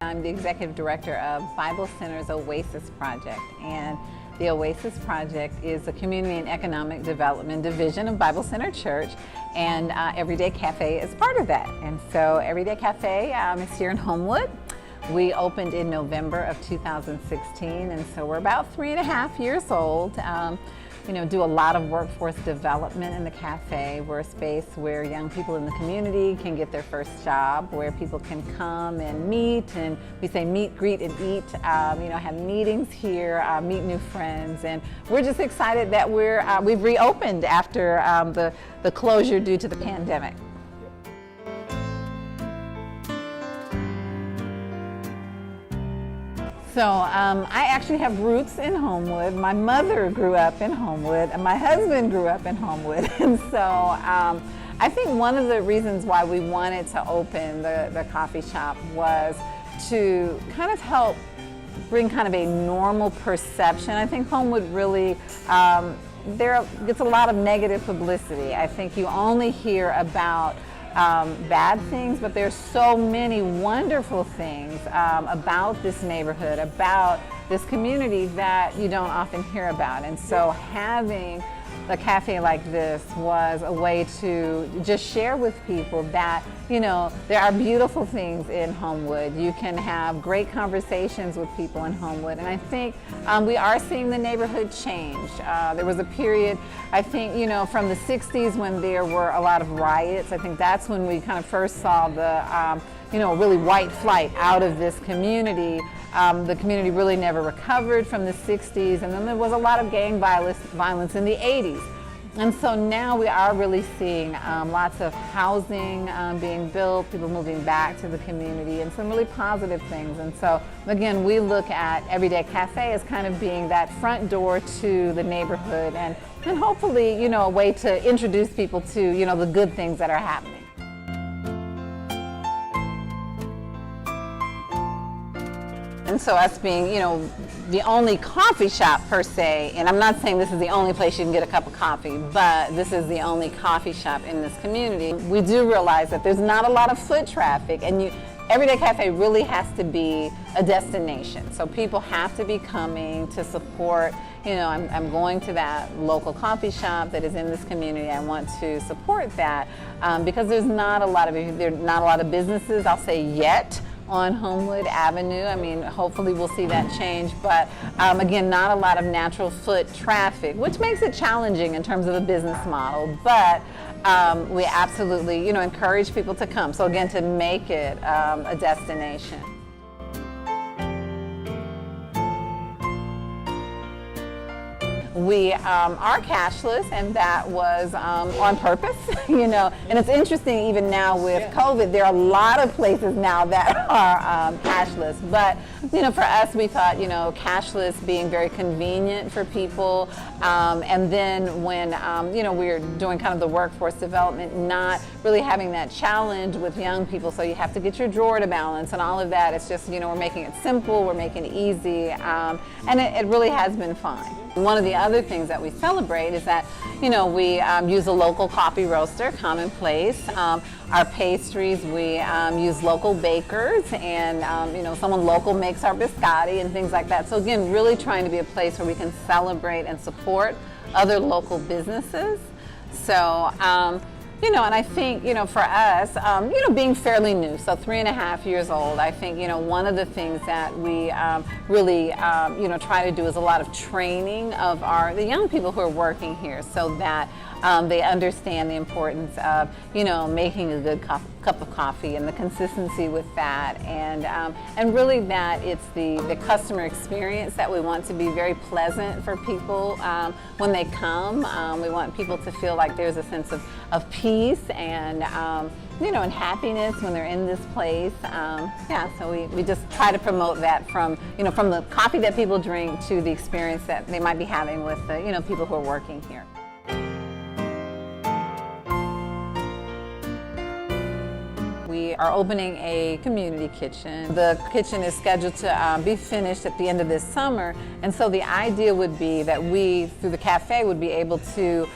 I'm the Executive Director of Bible Center's Oasis Project. And the Oasis Project is a community and economic development division of Bible Center Church, and Everyday Cafe is part of that. And so Everyday Cafe is here in Homewood. We opened in November of 2016, and so we're about 3.5 years old. Do a lot of workforce development in the cafe. We're a space where young people in the community can get their first job, where people can come and meet, and we say meet, greet, and eat. Have meetings here, meet new friends, and we're just excited that we've reopened after the closure due to the pandemic. So I actually have roots in Homewood. My mother grew up in Homewood, and my husband grew up in Homewood. And so I think one of the reasons why we wanted to open the coffee shop was to kind of help bring kind of a normal perception. I think Homewood really gets a lot of negative publicity. I think you only hear about bad things, but there's so many wonderful things about this neighborhood, about this community that you don't often hear about. And so having a cafe like this was a way to just share with people that, there are beautiful things in Homewood. You can have great conversations with people in Homewood. And I think we are seeing the neighborhood change. There was a period, I think, from the 60s when there were a lot of riots. I think that's when we kind of first saw the, really white flight out of this community. The community really never recovered from the 60s, and then there was a lot of gang violence in the 80s. And so now we are really seeing lots of housing being built, people moving back to the community, and some really positive things. And so again, we look at Everyday Cafe as kind of being that front door to the neighborhood, and hopefully, a way to introduce people to, the good things that are happening. And so us being, the only coffee shop per se, and I'm not saying this is the only place you can get a cup of coffee, but this is the only coffee shop in this community, we do realize that there's not a lot of foot traffic, and Everyday Cafe really has to be a destination. So people have to be coming to support, I'm going to that local coffee shop that is in this community. I want to support that because there are not a lot of businesses, I'll say, yet on Homewood Avenue. I mean, hopefully we'll see that change, but again, not a lot of natural foot traffic, which makes it challenging in terms of the business model, but we absolutely, encourage people to come. So again, to make it a destination. We are cashless, and that was on purpose, and it's interesting even now with COVID, there are a lot of places now that are cashless, but, for us, we thought, cashless being very convenient for people, and then when, we were doing kind of the workforce development, not really having that challenge with young people, so you have to get your drawer to balance and all of that. It's just, we're making it simple, we're making it easy, and it really has been fun. One of the other things that we celebrate is that, we use a local coffee roaster, Commonplace. Our pastries, we use local bakers, and, someone local makes our biscotti and things like that. So again, really trying to be a place where we can celebrate and support other local businesses. So, and I think, for us, being fairly new, so 3.5 years old, I think, one of the things that we really, try to do is a lot of training of the young people who are working here, so that they understand the importance of, making a good cup of coffee and the consistency with that, and really that it's the customer experience that we want to be very pleasant for people when they come. We want people to feel like there's a sense of peace and and happiness when they're in this place. So we just try to promote that from the coffee that people drink to the experience that they might be having with the people who are working here. We are opening a community kitchen. The kitchen is scheduled to be finished at the end of this summer, and so the idea would be that we, through the cafe, would be able to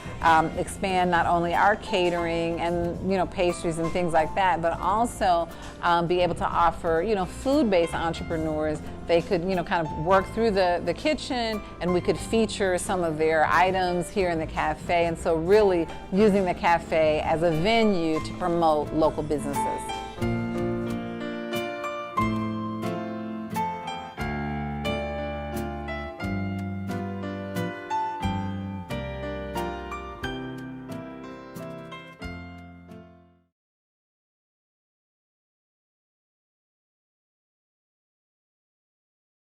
expand not only our catering and pastries and things like that, but also be able to offer food-based entrepreneurs. They could kind of work through the kitchen, and we could feature some of their items here in the cafe. And so really using the cafe as a venue to promote local businesses.